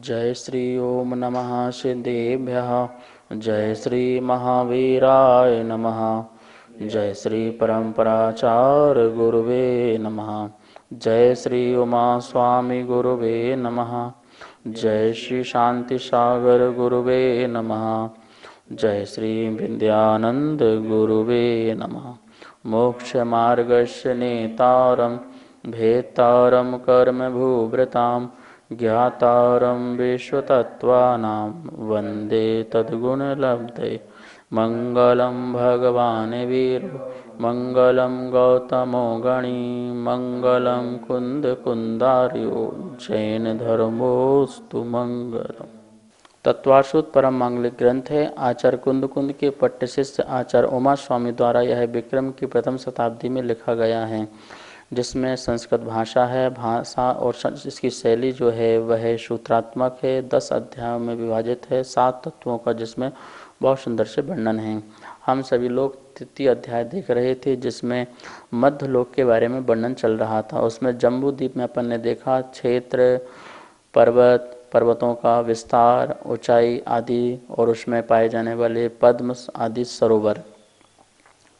जय श्री ओम नमः सिद्धेभ्यः। जय श्री महावीराय नमः। जय श्री परम्पराचार्य गुरुवे नमः। जय श्री उमा स्वामी गुरुवे नमः। जय श्री शांति सागर गुरुवे नमः। जय श्री विद्यानंद गुरुवे नमः। मोक्ष मार्गस्य नेतारं भेतारं कर्म भूभृतां ज्ञातारं विश्वतत्त्वानां वन्दे तद्गुणलब्धे। मंगलम भगवान वीरो मंगलम गौतमो गणी मंगलम कुंद कुंदार्यो जैन धर्मोस्तु मंगलम। तत्वाशुद्ध परम मांगलिक ग्रंथ है। आचार्य कुंद कुंद के पट्ट शिष्य आचार्य उमा स्वामी द्वारा यह विक्रम की प्रथम शताब्दी में लिखा गया है, जिसमें संस्कृत भाषा है। भाषा और इसकी शैली जो है वह सूत्रात्मक है। 10 अध्यायों में विभाजित है, 7 तत्वों का जिसमें बहुत सुंदर से वर्णन है। हम सभी लोग तृतीय अध्याय देख रहे थे, जिसमें मध्य लोक के बारे में वर्णन चल रहा था। उसमें जम्बू द्वीप में अपन ने देखा क्षेत्र, पर्वत, पर्वतों का विस्तार, ऊंचाई आदि, और उसमें पाए जाने वाले पद्म आदि सरोवर।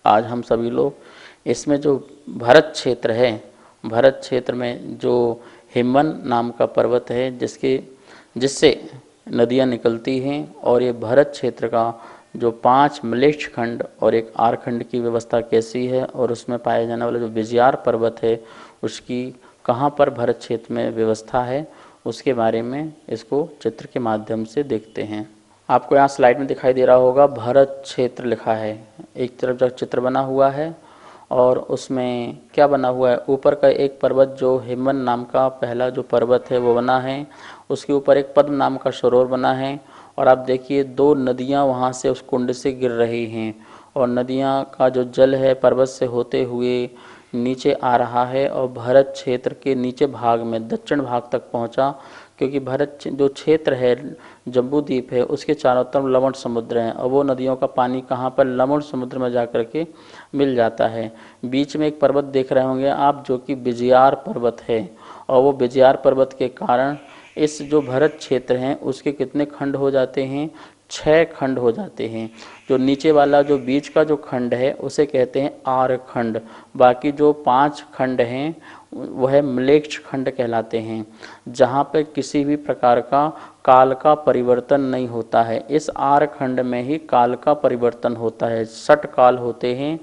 आज हम सभी लोग इसमें जो भरत क्षेत्र है, भरत क्षेत्र में जो हिमवन नाम का पर्वत है जिससे नदियां निकलती हैं, और ये भरत क्षेत्र का जो 5 म्लेच्छ खंड और एक आरखंड की व्यवस्था कैसी है, और उसमें पाया जाने वाला जो विजयार पर्वत है उसकी कहाँ पर भरत क्षेत्र में व्यवस्था है, उसके बारे में इसको चित्र के माध्यम से देखते हैं। आपको यहाँ स्लाइड में दिखाई दे रहा होगा भरत क्षेत्र लिखा है। एक तरफ जो चित्र बना हुआ है और उसमें क्या बना हुआ है, ऊपर का एक पर्वत जो हिमवन नाम का पहला जो पर्वत है वो बना है, उसके ऊपर एक पद्म नाम का सरोवर बना है, और आप देखिए 2 नदियाँ वहाँ से उस कुंड से गिर रही हैं, और नदियाँ का जो जल है पर्वत से होते हुए नीचे आ रहा है और भरत क्षेत्र के नीचे भाग में दक्षिण भाग तक पहुँचा। क्योंकि भरत जो क्षेत्र है, जम्बू द्वीप है, उसके चारों तरफ लवण समुद्र हैं, और वो नदियों का पानी कहाँ पर लवण समुद्र में जाकर के मिल जाता है। बीच में एक पर्वत देख रहे होंगे आप, जो कि विजयार पर्वत है, और वो विजयार पर्वत के कारण इस जो भरत क्षेत्र हैं उसके कितने खंड हो जाते हैं, 6 खंड हो जाते हैं। जो नीचे वाला जो बीच का जो खंड है उसे कहते हैं आर खंड, बाकी जो 5 खंड हैं वह म्लेच्छ खंड कहलाते हैं, जहाँ पे किसी भी प्रकार का काल का परिवर्तन नहीं होता है। इस आर खंड में ही काल का परिवर्तन होता है। 6 काल होते हैं,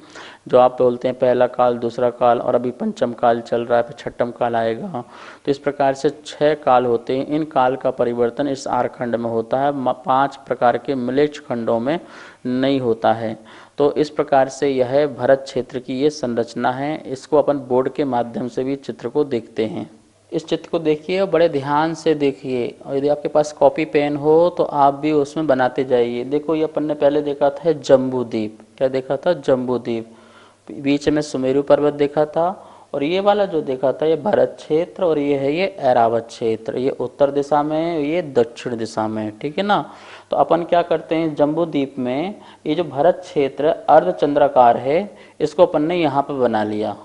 जो आप बोलते हैं पहला काल, दूसरा काल, और अभी पंचम काल चल रहा है, फिर छठम काल आएगा। तो इस प्रकार से 6 काल होते हैं। इन काल का परिवर्तन इस आर खंड में होता है, 5 प्रकार के म्लेच्छ खंडों में नहीं होता है। तो इस प्रकार से यह भरत क्षेत्र की ये संरचना है। इसको अपन बोर्ड के माध्यम से भी चित्र को देखते हैं। इस चित्र को देखिए और बड़े ध्यान से देखिए, और यदि आपके पास कॉपी पेन हो तो आप भी उसमें बनाते जाइए। देखो, ये अपन ने पहले देखा था जम्बू द्वीप। क्या देखा था? जम्बू द्वीप। बीच में सुमेरु पर्वत देखा था, और ये वाला जो देखा था ये भरत क्षेत्र, और ये है ये ऐरावत क्षेत्र। ये उत्तर दिशा में, ये दक्षिण दिशा में, ठीक है ना। तो अपन क्या करते हैं, जम्बू द्वीप में ये जो भरत क्षेत्र अर्धचंद्राकार है, इसको अपन ने यहाँ पर बना लिया।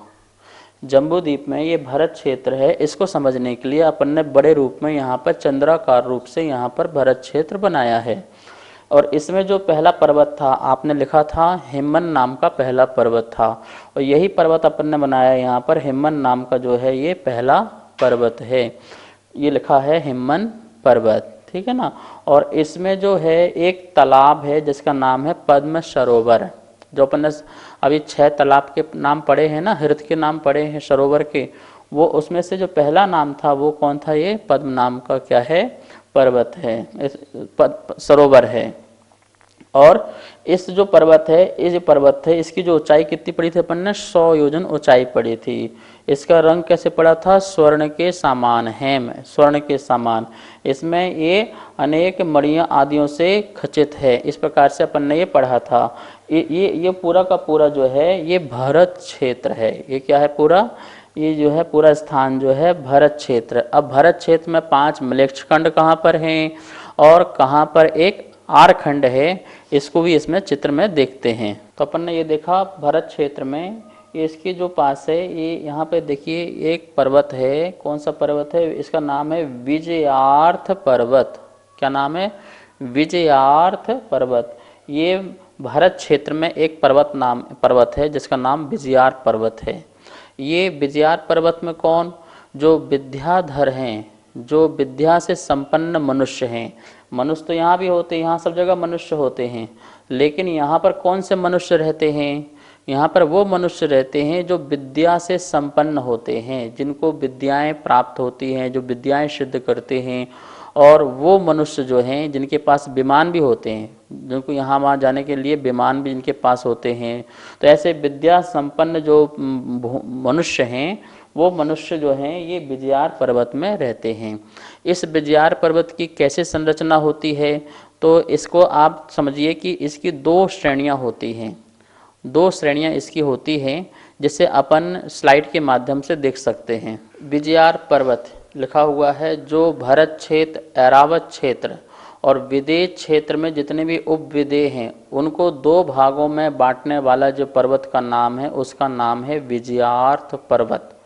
जम्बू द्वीप में ये भरत क्षेत्र है, इसको समझने के लिए अपन ने बड़े रूप में यहाँ पर चंद्राकार रूप से यहाँ पर भरत क्षेत्र बनाया है। और इसमें जो पहला पर्वत था, आपने लिखा था हिमवन नाम का पहला पर्वत था, और यही पर्वत अपन ने बनाया यहाँ पर। हिमवन नाम का जो है ये पहला पर्वत है, ये लिखा है हिमवन पर्वत, ठीक है ना। और इसमें जो है एक तालाब है जिसका नाम है पद्म सरोवर। जो अपन ने अभी 6 तालाब के नाम पढ़े हैं ना, हृद के नाम पढ़े हैं सरोवर के, वो उसमें से जो पहला नाम था वो कौन था? ये पद्म नाम का क्या है? पर्वत है, सरोवर है। और इस जो पर्वत है, ये जो पर्वत है, इसकी जो ऊंचाई कितनी पड़ी थी अपन ने? 100 योजन ऊंचाई पड़ी थी। इसका रंग कैसे पड़ा था? स्वर्ण के समान, हेम, स्वर्ण के समान। इसमें ये अनेक मणियों आदियों से खचित है। इस प्रकार से अपन ने ये पढ़ा था। ये पूरा का पूरा जो है ये भरत क्षेत्र है। ये क्या है? पूरा ये जो है पूरा स्थान जो है भरत क्षेत्र। अब भरत क्षेत्र में 5 म्लेच्छ खंड कहाँ पर हैं, और कहाँ पर एक आर खंड है, इसको भी इसमें चित्र में देखते हैं। तो अपन ने ये देखा भरत क्षेत्र में ये इसके जो पास है, ये यहाँ पे देखिए एक पर्वत है। कौन सा पर्वत है? इसका नाम है विजयार्थ पर्वत। क्या नाम है? विजयार्थ पर्वत। ये भारत क्षेत्र में एक पर्वत है जिसका नाम विजयार्थ पर्वत है। ये विजयार्थ पर्वत में कौन? जो विद्याधर हैं, जो विद्या से संपन्न मनुष्य हैं। मनुष्य तो यहाँ भी होते हैं, यहाँ सब जगह मनुष्य होते हैं, लेकिन यहाँ पर कौन से मनुष्य रहते हैं? यहाँ पर वो मनुष्य रहते हैं जो विद्या से संपन्न होते हैं, जिनको विद्याएं प्राप्त होती हैं, जो विद्याएं सिद्ध करते हैं। और वो मनुष्य जो हैं जिनके पास विमान भी होते हैं, जिनको यहाँ वहाँ जाने के लिए विमान भी जिनके पास होते हैं। तो ऐसे विद्या संपन्न जो मनुष्य हैं, वो मनुष्य जो हैं ये विजयार पर्वत में रहते हैं। इस विजयार पर्वत की कैसे संरचना होती है? तो इसको आप समझिए कि इसकी दो श्रेणियाँ होती हैं। दो श्रेणियाँ इसकी होती हैं, जिसे अपन स्लाइड के माध्यम से देख सकते हैं। विजयार पर्वत लिखा हुआ है, जो भरत क्षेत्र, ऐरावत क्षेत्र और विदेह क्षेत्र में जितने भी उपविदेह हैं उनको दो भागों में बांटने वाला जो पर्वत का नाम है, उसका नाम है विजयार्थ पर्वत।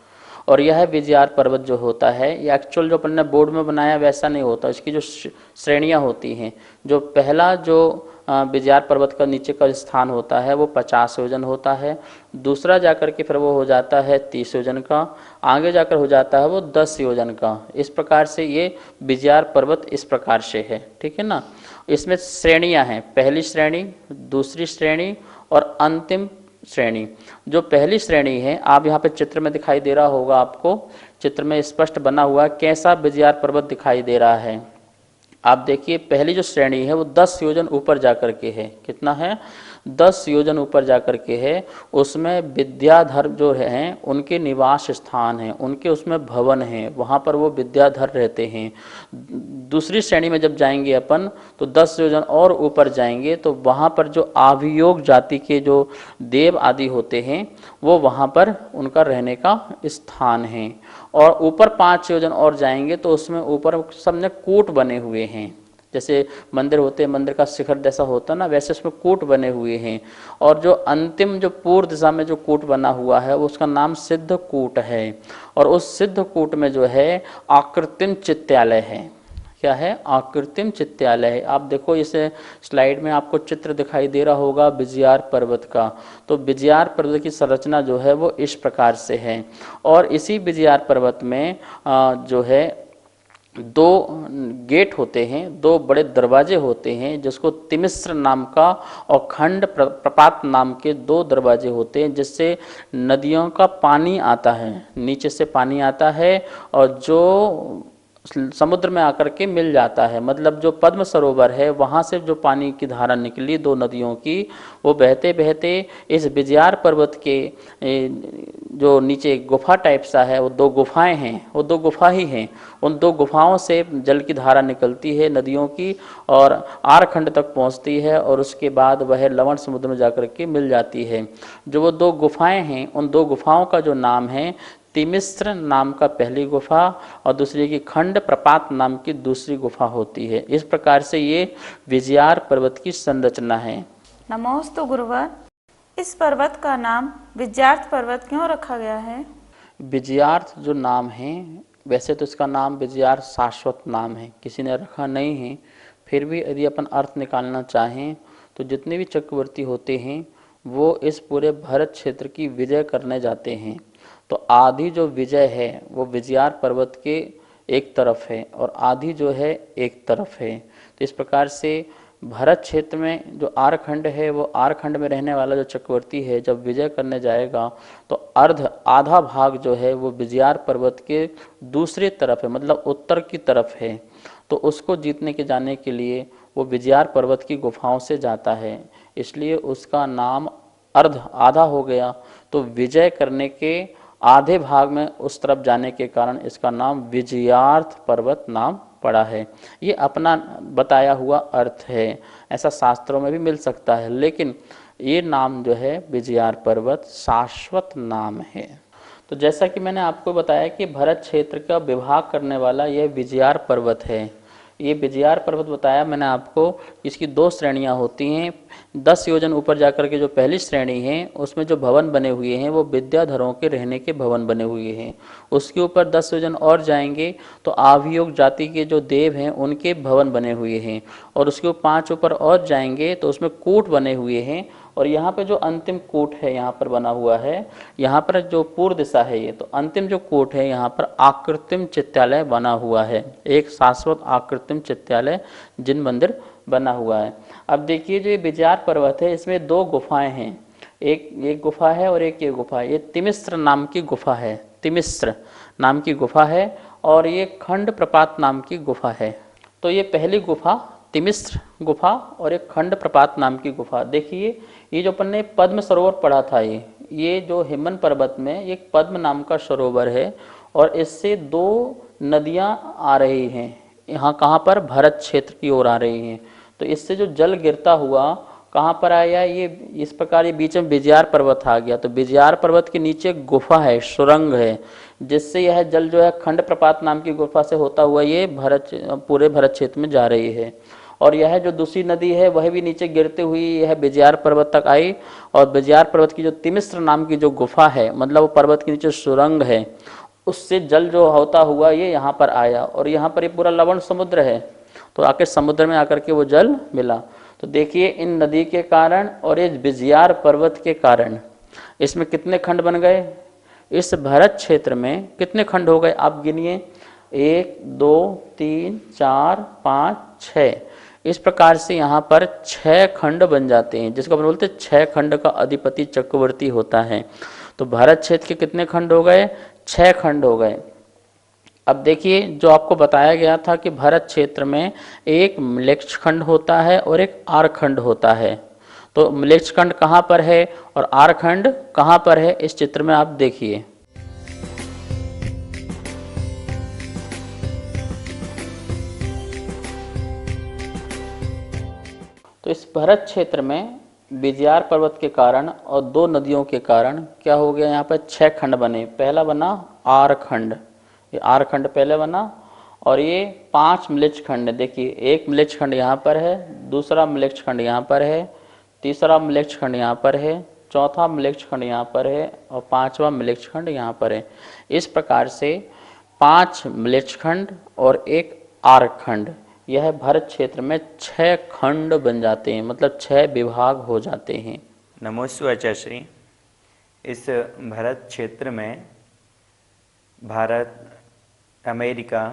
और यह विजयार्थ पर्वत जो होता है, ये एक्चुअल जो अपन ने बोर्ड में बनाया वैसा नहीं होता। इसकी जो श्रेणियाँ होती हैं, जो पहला जो विजयार्थ पर्वत का नीचे का स्थान होता है वो 50 योजन होता है। दूसरा जाकर के फिर वो हो जाता है 30 योजन का, आगे जाकर हो जाता है वो 10 योजन का। इस प्रकार से ये विजयार्थ पर्वत इस प्रकार से है, ठीक है ना। इसमें श्रेणियाँ हैं, पहली श्रेणी, दूसरी श्रेणी और अंतिम श्रेणी। जो पहली श्रेणी है, आप यहाँ पे चित्र में दिखाई दे रहा होगा, आपको चित्र में स्पष्ट बना हुआ कैसा विजयार्थ पर्वत दिखाई दे रहा है। आप देखिए पहली जो श्रेणी है वो 10 योजन ऊपर जाकर के है। कितना है? 10 योजन ऊपर जाकर के है। उसमें विद्याधर जो हैं उनके निवास स्थान हैं, उनके उसमें भवन हैं, वहाँ पर वो विद्याधर रहते हैं। दूसरी श्रेणी में जब जाएंगे अपन तो 10 योजन और ऊपर जाएंगे तो वहाँ पर जो आभियोग जाति के जो देव आदि होते हैं वो वहाँ पर उनका रहने का स्थान है। और ऊपर 5 योजन और जाएंगे तो उसमें ऊपर सबने कूट बने हुए हैं। जैसे मंदिर होते हैं, मंदिर का शिखर जैसा होता ना, वैसे उसमें कूट बने हुए हैं। और जो अंतिम जो पूर्व दिशा में जो कूट बना हुआ है उसका नाम सिद्ध कूट है। और उस सिद्ध कूट में जो है आकृतिम चित्यालय है। क्या है? आकृतिम चित्यालय है। आप देखो इस स्लाइड में आपको चित्र दिखाई दे रहा होगा विजयार्थ पर्वत का। तो विजयार्थ पर्वत की संरचना जो है वो इस प्रकार से है। और इसी विजयार्थ पर्वत में जो है दो गेट होते हैं, दो बड़े दरवाजे होते हैं, जिसको तिमिस्र नाम का और खंड प्रपात नाम के दो दरवाजे होते हैं, जिससे नदियों का पानी आता है, नीचे से पानी आता है और जो समुद्र में आकर के मिल जाता है। मतलब जो पद्म सरोवर है वहाँ से जो पानी की धारा निकली दो नदियों की, वो बहते बहते इस विजयार पर्वत के जो नीचे गुफा टाइप सा है, वो दो गुफाएं हैं, वो दो गुफा ही हैं। उन दो गुफाओं से जल की धारा निकलती है नदियों की और आरखंड तक पहुँचती है और उसके बाद वह लवण समुद्र में जाकर के मिल जाती है। जो वो दो गुफाएं हैं, उन दो गुफाओं का जो नाम है तिमिस्र नाम का पहली गुफा और दूसरी की खंड प्रपात नाम की दूसरी गुफा होती है। इस प्रकार से ये विजयार पर्वत की संरचना है। नमोस्तु गुरुवर, इस पर्वत का नाम विजयार्थ पर्वत क्यों रखा गया है? विजयार्थ जो नाम है, वैसे तो इसका नाम विजयार्थ शाश्वत नाम है, किसी ने रखा नहीं है। फिर भी यदि अपन अर्थ निकालना चाहें तो जितने भी चक्रवर्ती होते हैं वो इस पूरे भारत क्षेत्र की विजय करने जाते हैं। तो आधी जो विजय है वो विजयार पर्वत के एक तरफ है और आधी जो है एक तरफ है। तो इस प्रकार से भारत क्षेत्र में जो आरखंड है, वो आरखंड में रहने वाला जो चक्रवर्ती है जब विजय करने जाएगा तो आधा भाग जो है वो विजयार पर्वत के दूसरी तरफ है, मतलब उत्तर की तरफ है। तो उसको जीतने के जाने के लिए वो विजयार पर्वत की गुफाओं से जाता है, इसलिए उसका नाम आधा हो गया। तो विजय करने के आधे भाग में उस तरफ जाने के कारण इसका नाम विजयार्थ पर्वत नाम पड़ा है। ये अपना बताया हुआ अर्थ है, ऐसा शास्त्रों में भी मिल सकता है, लेकिन ये नाम जो है विजयार पर्वत शाश्वत नाम है। तो जैसा कि मैंने आपको बताया कि भरत क्षेत्र का विभाग करने वाला यह विजयार पर्वत है। ये विजयार पर्वत बताया मैंने आपको, इसकी 2 श्रेणियां होती हैं। 10 योजन ऊपर जाकर के जो पहली श्रेणी है उसमें जो भवन बने हुए हैं वो विद्याधरों के रहने के भवन बने हुए हैं। उसके ऊपर 10 योजन और जाएंगे तो आभियोग जाति के जो देव हैं उनके भवन बने हुए हैं। और उसके ऊपर 5 ऊपर और जाएंगे तो उसमें कूट बने हुए हैं। और यहाँ पे जो अंतिम कूट है यहाँ पर बना हुआ है, यहाँ पर जो पूर्व दिशा है ये, तो अंतिम जो कूट है यहाँ पर आकृतिम चित्तालय बना हुआ है, एक शाश्वत आकृतिम चित्तालय जिन मंदिर बना हुआ है। अब देखिए जो ये विजयार पर्वत है इसमें 2 गुफाएं हैं, एक गुफा है और एक ये गुफा है। ये तिमिस्र नाम की गुफा है, तिमिस्र नाम की गुफा है, और ये खंड प्रपात नाम की गुफा है। तो ये पहली गुफा तिमिस्र गुफा और एक खंड प्रपात नाम की गुफा। देखिए ये जो अपन ने पद्म सरोवर पढ़ा था, ये जो हिमन पर्वत में एक पद्म नाम का सरोवर है और इससे 2 नदियां आ रही हैं, यहाँ कहाँ पर भरत क्षेत्र की ओर आ रही हैं। तो इससे जो जल गिरता हुआ कहाँ पर आया, ये इस प्रकार ये बीच में विजयार पर्वत आ गया। तो विजयार पर्वत के नीचे गुफा है, सुरंग है, जिससे यह जल जो है खंड प्रपात नाम की गुफा से होता हुआ ये पूरे भरत क्षेत्र में जा रही है। और यह जो दूसरी नदी है वह भी नीचे गिरते हुई यह विजयार पर्वत तक आई। और विजयार पर्वत की जो तिमिस्र नाम की जो गुफा है, मतलब वो पर्वत के नीचे सुरंग है, उससे जल जो होता हुआ ये यहाँ पर आया। और यहाँ पर ये पूरा लवण समुद्र है, तो आके समुद्र में आकर के वो जल मिला। तो देखिए इन नदी के कारण और इस विजयार पर्वत के कारण इसमें कितने खंड बन गए, इस भरत क्षेत्र में कितने खंड हो गए आप गिनिए, 1 2 3 4 5 6। इस प्रकार से यहाँ पर 6 खंड बन जाते हैं, जिसको अपन बोलते हैं 6 खंड का अधिपति चक्रवर्ती होता है। तो भारत क्षेत्र के कितने खंड हो गए, 6 खंड हो गए। अब देखिए जो आपको बताया गया था कि भारत क्षेत्र में एक म्लेच्छ खंड होता है और एक आर खंड होता है। तो म्लेच्छ खंड कहाँ पर है और आर खंड कहाँ पर है, इस चित्र में आप देखिए। तो इस भरत क्षेत्र में विजयार पर्वत के कारण और 2 नदियों के कारण क्या हो गया, यहाँ पर 6 खंड बने। पहला बना आर खंड, ये आर खंड पहले बना, और ये 5 म्लेच्छ खंड। देखिए एक म्लेच्छ खंड यहाँ पर है, दूसरा म्लेच्छ खंड यहाँ पर है, तीसरा म्लेच्छ खंड यहाँ पर है, चौथा म्लेच्छ खंड यहाँ पर है और 5वां म्लेच्छ खंड यहाँ पर है। इस प्रकार से 5 म्लेच्छ खंड और एक आर खंड, यह भरत क्षेत्र में 6 खंड बन जाते हैं, मतलब 6 विभाग हो जाते हैं। नमोस्तु आचार्य श्री। इस भरत क्षेत्र में भारत, अमेरिका,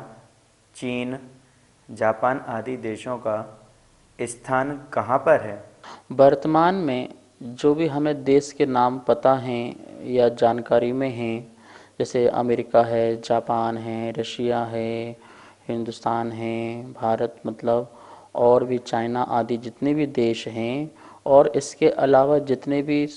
चीन, जापान आदि देशों का स्थान कहाँ पर है? वर्तमान में जो भी हमें देश के नाम पता हैं या जानकारी में हैं, जैसे अमेरिका है, जापान है, रशिया है, हिंदुस्तान है, भारत मतलब, और भी चाइना आदि जितने भी देश हैं, और इसके अलावा जितने भी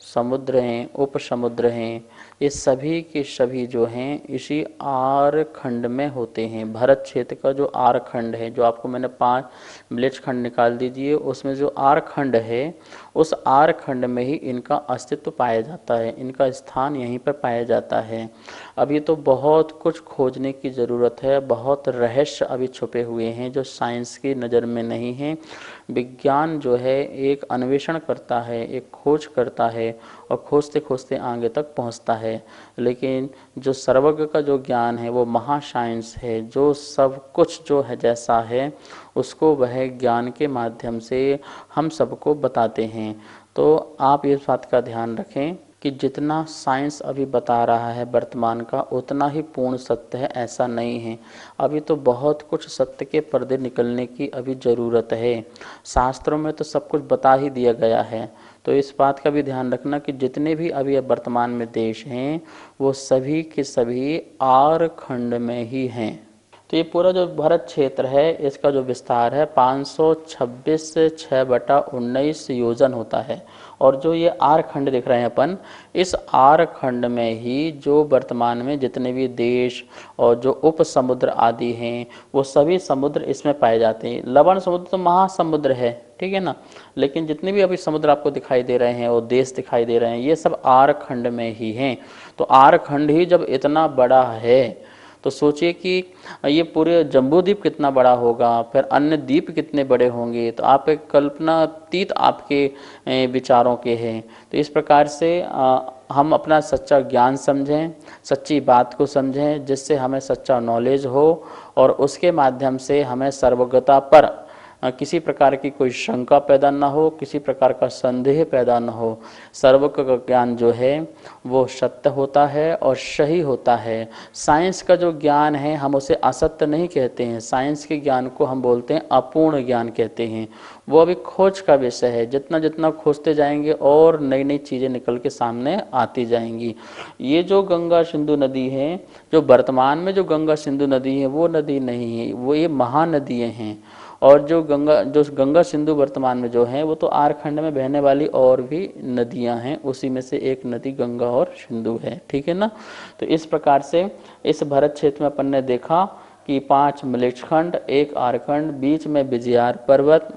समुद्र हैं, उपसमुद्र हैं, ये सभी के सभी जो हैं इसी आर खंड में होते हैं। भारत क्षेत्र का जो आर खंड है, जो आपको मैंने 5 म्लेच्छ खंड निकाल दीजिए, उसमें जो आर खंड है उस आर खंड में ही इनका अस्तित्व पाया जाता है, इनका स्थान यहीं पर पाया जाता है। अभी तो बहुत कुछ खोजने की ज़रूरत है, बहुत रहस्य अभी छुपे हुए हैं जो साइंस की नज़र में नहीं हैं। विज्ञान जो है एक अन्वेषण करता है, एक खोज करता है और खोजते खोजते आगे तक पहुंचता है। लेकिन जो सर्वज्ञ का जो ज्ञान है वो महासाइंस है, जो सब कुछ जो है जैसा है उसको वह ज्ञान के माध्यम से हम सबको बताते हैं। तो आप इस बात का ध्यान रखें कि जितना साइंस अभी बता रहा है वर्तमान का उतना ही पूर्ण सत्य है, ऐसा नहीं है। अभी तो बहुत कुछ सत्य के पर्दे निकलने की अभी ज़रूरत है। शास्त्रों में तो सब कुछ बता ही दिया गया है। तो इस बात का भी ध्यान रखना कि जितने भी अभी वर्तमान में देश हैं वो सभी के सभी आर खंड में ही हैं। तो ये पूरा जो भारत क्षेत्र है इसका जो विस्तार है 526 से 6/19 योजन होता है। और जो ये आर खंड दिख रहे हैं अपन, इस आर खंड में ही जो वर्तमान में जितने भी देश और जो उप समुद्र आदि हैं वो सभी समुद्र इसमें पाए जाते हैं। लवण समुद्र तो महासमुद्र है, ठीक है ना, लेकिन जितने भी अभी समुद्र आपको दिखाई दे रहे हैं और देश दिखाई दे रहे हैं ये सब आर खंड में ही हैं। तो आर खंड ही जब इतना बड़ा है तो सोचिए कि ये पूरे जम्बू द्वीप कितना बड़ा होगा, फिर अन्य द्वीप कितने बड़े होंगे। तो आप एक कल्पनातीत आपके विचारों के हैं। तो इस प्रकार से हम अपना सच्चा ज्ञान समझें, सच्ची बात को समझें, जिससे हमें सच्चा नॉलेज हो और उसके माध्यम से हमें सर्वज्ञता पर किसी प्रकार की कोई शंका पैदा ना हो, किसी प्रकार का संदेह पैदा ना हो। सर्वज्ञ का ज्ञान जो है वो सत्य होता है और सही होता है। साइंस का जो ज्ञान है हम उसे असत्य नहीं कहते हैं, साइंस के ज्ञान को हम बोलते हैं अपूर्ण ज्ञान कहते हैं। वो अभी खोज का विषय है, जितना जितना खोजते जाएंगे और नई नई चीज़ें निकल के सामने आती जाएंगी। ये जो गंगा सिंधु नदी है, जो वर्तमान में जो गंगा सिंधु नदी है, वो नदी नहीं है, वो ये महानदियाँ हैं। और जो गंगा सिंधु वर्तमान में जो है वो तो आरखंड में बहने वाली और भी नदियां हैं, उसी में से एक नदी गंगा और सिंधु है, ठीक है ना। तो इस प्रकार से इस भरत क्षेत्र में अपन ने देखा कि 5 मलेच्छखंड, 1 आरखंड, बीच में विजयार पर्वत,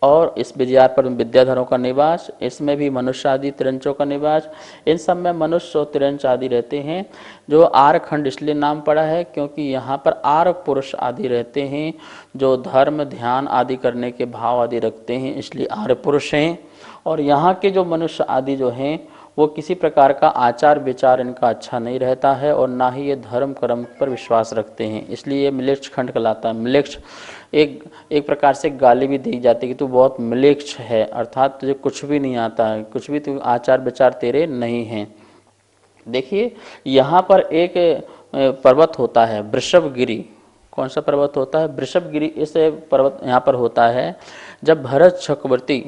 और इस विजयार पर्वत में विद्याधरों का निवास, इसमें भी मनुष्य आदि तिरंचों का निवास। इन सब में मनुष्य और तिरंच आदि रहते हैं। जो आरखंड इसलिए नाम पड़ा है क्योंकि यहाँ पर आर पुरुष आदि रहते हैं, जो धर्म ध्यान आदि करने के भाव आदि रखते हैं, इसलिए आर्य पुरुष हैं। और यहाँ के जो मनुष्य आदि जो हैं वो किसी प्रकार का आचार विचार इनका अच्छा नहीं रहता है और ना ही ये धर्म कर्म पर विश्वास रखते हैं, इसलिए ये म्लेच्छ खंड कहलाता है। म्लेच्छ एक प्रकार से गाली भी दी जाती है कि तू बहुत म्लेच्छ है, अर्थात तुझे कुछ भी नहीं आता है, कुछ भी तू आचार विचार तेरे नहीं हैं। देखिए यहाँ पर एक पर्वत होता है वृषभगिरी। कौन सा पर्वत होता है? वृषभगिरी। इस पर्वत यहाँ पर होता है जब भरत चक्रवर्ती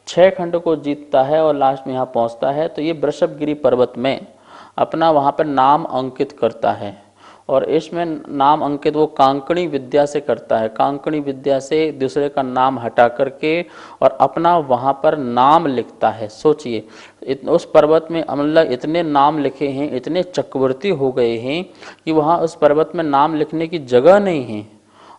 6 खंड को जीतता है और लास्ट में यहाँ पहुँचता है, तो ये वृषभगिरी पर्वत में अपना वहाँ पर नाम अंकित करता है। और इसमें नाम अंकित वो कांकणी विद्या से करता है, कांकणी विद्या से दूसरे का नाम हटा करके और अपना वहाँ पर नाम लिखता है। सोचिए उस पर्वत में अमल्ला इतने नाम लिखे हैं, इतने चक्रवर्ती हो गए हैं कि वहाँ उस पर्वत में नाम लिखने की जगह नहीं है,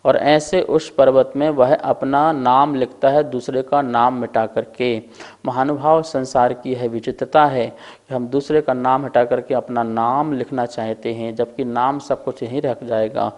और ऐसे उस पर्वत में वह अपना नाम लिखता है दूसरे का नाम मिटा करके। महानुभाव, संसार की यह विचित्रता है कि हम दूसरे का नाम हटा करके अपना नाम लिखना चाहते हैं, जबकि नाम सब कुछ यहीं रख जाएगा।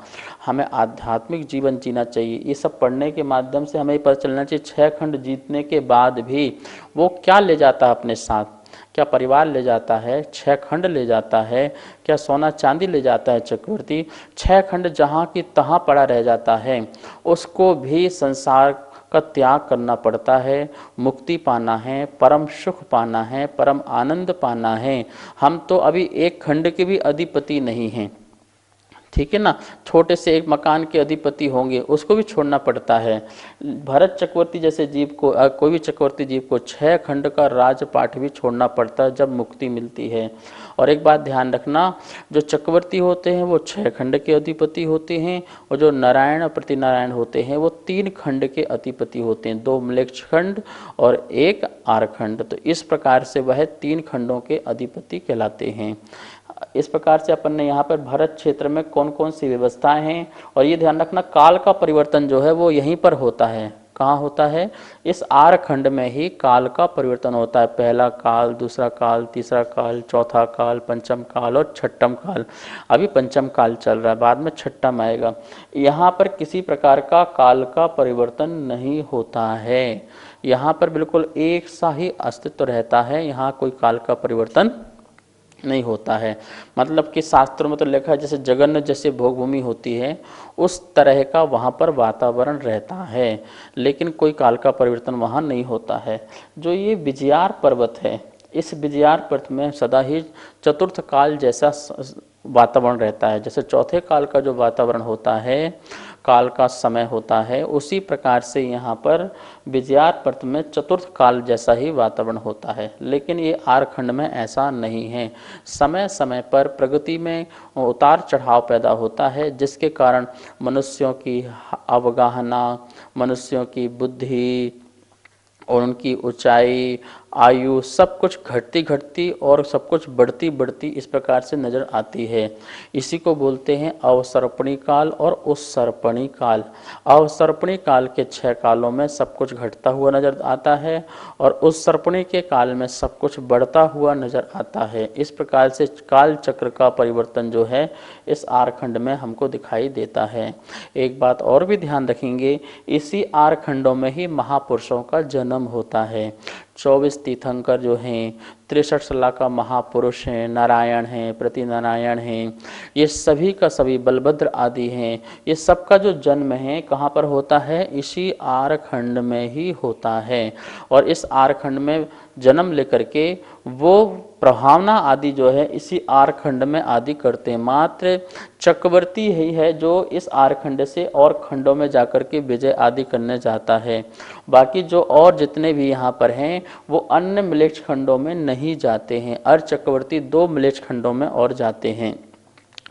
हमें आध्यात्मिक जीवन जीना चाहिए। ये सब पढ़ने के माध्यम से हमें पता चलना चाहिए 6 खंड जीतने के बाद भी वो क्या ले जाता है अपने साथ। क्या परिवार ले जाता है? 6 खंड ले जाता है। क्या सोना चांदी ले जाता है चक्रवर्ती? 6 खंड जहाँ की तहाँ पड़ा रह जाता है। उसको भी संसार का त्याग करना पड़ता है, मुक्ति पाना है, परम सुख पाना है, परम आनंद पाना है। हम तो अभी 1 खंड के भी अधिपति नहीं हैं, ठीक है ना। छोटे से एक मकान के अधिपति होंगे, उसको भी छोड़ना पड़ता है। भरत चक्रवर्ती जैसे जीव को, कोई भी चक्रवर्ती जीव को 6 खंड का राजपाट भी छोड़ना पड़ता है जब मुक्ति मिलती है। और एक बात ध्यान रखना, जो चक्रवर्ती होते हैं वो 6 खंड के अधिपति होते हैं, और जो नारायण प्रतिनारायण होते हैं वो 3 खंड के अधिपति होते हैं, 2 म्लेच्छ खंड और 1 आरखंड। तो इस प्रकार से वह 3 खंडों के अधिपति कहलाते हैं। इस प्रकार से अपन ने यहाँ पर भरत क्षेत्र में कौन कौन सी व्यवस्थाएं हैं, और ये ध्यान रखना काल का परिवर्तन जो है वो यहीं पर होता है। कहाँ होता है? इस आर खंड में ही काल का परिवर्तन होता है। पहला काल, दूसरा काल, तीसरा काल, चौथा काल, पंचम काल और छठम काल। अभी पंचम काल चल रहा है, बाद में छठम आएगा। यहाँ पर किसी प्रकार का काल का परिवर्तन नहीं होता है, यहाँ पर बिल्कुल एक सा ही अस्तित्व रहता है, यहाँ कोई काल का परिवर्तन नहीं होता है। मतलब कि शास्त्रों में तो लिखा है जैसे जगन्नाथ जैसे भोग भूमि होती है उस तरह का वहाँ पर वातावरण रहता है, लेकिन कोई काल का परिवर्तन वहाँ नहीं होता है। जो ये विजयार पर्वत है, इस विजयार पर्वत में सदा ही चतुर्थ काल जैसा वातावरण रहता है। जैसे चौथे काल का जो वातावरण होता है, काल का समय होता है, उसी प्रकार से यहाँ पर विजयार पर्वत में चतुर्थ काल जैसा ही वातावरण होता है। लेकिन ये आरखंड में ऐसा नहीं है। समय समय पर प्रगति में उतार चढ़ाव पैदा होता है, जिसके कारण मनुष्यों की अवगाहना, मनुष्यों की बुद्धि और उनकी ऊंचाई आयु सब कुछ घटती घटती और सब कुछ बढ़ती बढ़ती इस प्रकार से नजर आती है। इसी को बोलते हैं अवसर्पणी काल और उत्सर्पणी काल। अवसर्पणी काल के 6 कालों में सब कुछ घटता हुआ नजर आता है और उत्सर्पणी के काल में सब कुछ बढ़ता हुआ नजर आता है। इस प्रकार से काल चक्र का परिवर्तन जो है इस आरखंड में हमको दिखाई देता है। एक बात और भी ध्यान रखेंगे, इसी आरखंडों में ही महापुरुषों का जन्म होता है। 24 तीर्थंकर जो हैं, 63 सलाह का महापुरुष हैं, नारायण हैं, प्रतिनारायण हैं, ये सभी का सभी बलभद्र आदि हैं, ये सबका जो जन्म है कहाँ पर होता है? इसी आरखंड में ही होता है। और इस आरखंड में जन्म लेकर के वो प्रभावना आदि जो है इसी आरखंड में आदि करते हैं। मात्र चक्रवर्ती ही है जो इस आरखंड से और खंडों में जाकर के विजय आदि करने जाता है। बाकी जो और जितने भी यहाँ पर हैं वो अन्य मिलेच्छ खंडों में नहीं जाते हैं। अर्ध चक्रवर्ती 2 मिलेच्छ खंडों में और जाते हैं,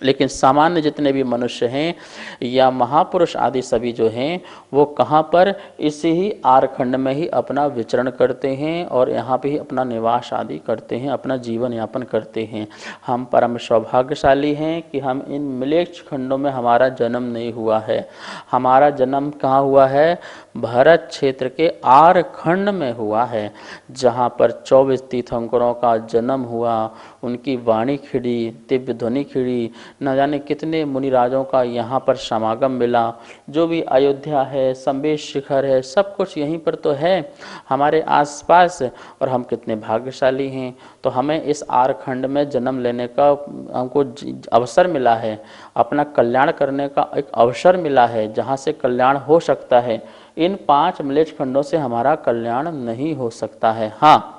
लेकिन सामान्य जितने भी मनुष्य हैं या महापुरुष आदि सभी जो हैं वो कहाँ पर? इसी ही आरखंड में ही अपना विचरण करते हैं और यहाँ पे ही अपना निवास आदि करते हैं, अपना जीवन यापन करते हैं। हम परम सौभाग्यशाली हैं कि हम इन मिलेच्छ खंडों में हमारा जन्म नहीं हुआ है। हमारा जन्म कहाँ हुआ है? भरत क्षेत्र के आरखंड में हुआ है, जहाँ पर 24 तीर्थंकरों का जन्म हुआ, उनकी वाणी खिड़ी, दिव्य ध्वनि खिड़ी, न जाने कितने मुनिराजों का यहाँ पर समागम मिला। जो भी अयोध्या है, संबेश शिखर है, सब कुछ यहीं पर तो है हमारे आसपास, और हम कितने भाग्यशाली हैं। तो हमें इस आरखंड में जन्म लेने का हमको अवसर मिला है, अपना कल्याण करने का एक अवसर मिला है, जहाँ से कल्याण हो सकता है। इन 5 मिलेच्छ खंडों से हमारा कल्याण नहीं हो सकता है। हाँ,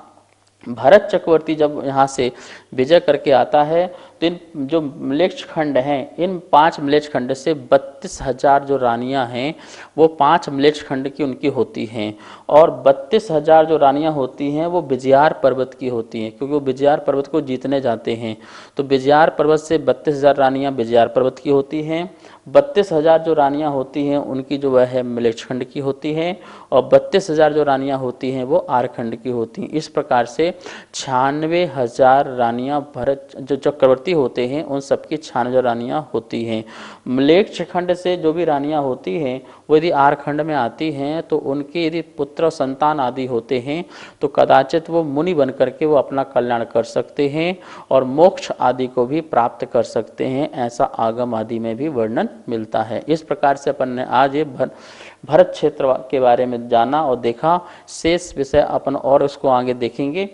भरत चक्रवर्ती जब यहाँ से विजय करके आता है तो इन जो मिलेच्छ खंड हैं, इन 5 मिलेच्छ खंड से 32,000 जो रानियां हैं वो 5 मिलेच्छ खंड की उनकी होती हैं। और 32,000 जो रानियां होती हैं वो विजयार पर्वत की होती हैं, क्योंकि वो विजयार पर्वत को जीतने जाते हैं। तो विजयार पर्वत से 32,000 रानियां विजयार पर्वत की होती हैं। 32,000 जो रानियां होती हैं उनकी जो वह है मिलेच्छ खंड की होती हैं, और 32,000 जो रानियां होती हैं वो आरखंड की होती हैं। इस प्रकार से 96,000 रानियां भरत जो चक्रवर्ती होते हैं उन सबकी 96 रानियां होती हैं। मिलेच्छ खंड से जो भी रानियां होती हैं वो यदि आरखंड में आती हैं तो उनके यदि पुत्र संतान आदि होते हैं तो कदाचित वो मुनि बन करके वो अपना कल्याण कर सकते हैं और मोक्ष आदि को भी प्राप्त कर सकते हैं, ऐसा आगम आदि में भी वर्णन मिलता है। इस प्रकार से अपन ने आज ये भरत क्षेत्र के बारे में जाना और देखा। शेष विषय अपन और उसको आगे देखेंगे।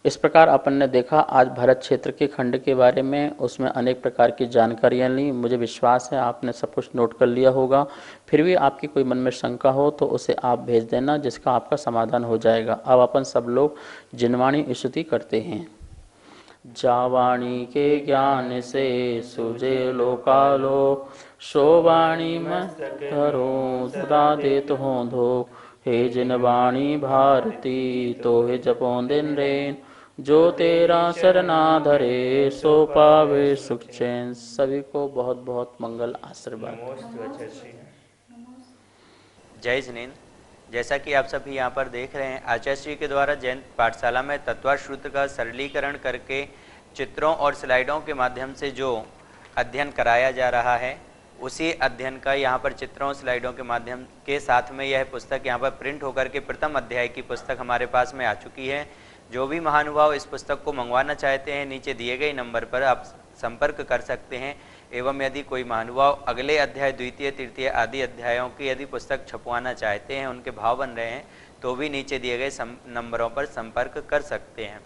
इस प्रकार अपन ने देखा आज भरत क्षेत्र के खंड के बारे में, उसमें अनेक प्रकार की जानकारियाँ ली। मुझे विश्वास है आपने सब कुछ नोट कर लिया होगा। फिर भी आपकी कोई मन में शंका हो तो उसे आप भेज देना, जिसका आपका समाधान हो जाएगा। अब अपन सब लोग जिनवाणी स्तुति करते हैं। जावाणी के ज्ञान से सुजे लोकालोक, शोवाणी में धरो सदा देत हो धो। हे जिनवाणी भारती तो हे जपो दिन रेन, जो तेरा शरणा धरे सो पावे सुख चैन। सभी को बहुत बहुत मंगल आशीर्वाद। जय जिनेन्द्र। जैसा कि आप सभी यहाँ पर देख रहे हैं, आचार्य श्री के द्वारा जैन पाठशाला में तत्वार्थ सूत्र का सरलीकरण करके चित्रों और स्लाइडों के माध्यम से जो अध्ययन कराया जा रहा है, उसी अध्ययन का यहाँ पर चित्रों स्लाइडों के माध्यम के साथ में यह पुस्तक यहाँ पर प्रिंट होकर के प्रथम अध्याय की पुस्तक हमारे पास में आ चुकी है। जो भी महानुभाव इस पुस्तक को मंगवाना चाहते हैं, नीचे दिए गए नंबर पर आप संपर्क कर सकते हैं। एवं यदि कोई महानुभाव अगले अध्याय, द्वितीय, तृतीय आदि अध्यायों की यदि पुस्तक छपवाना चाहते हैं, उनके भाव बन रहे हैं, तो भी नीचे दिए गए नंबरों पर संपर्क कर सकते हैं।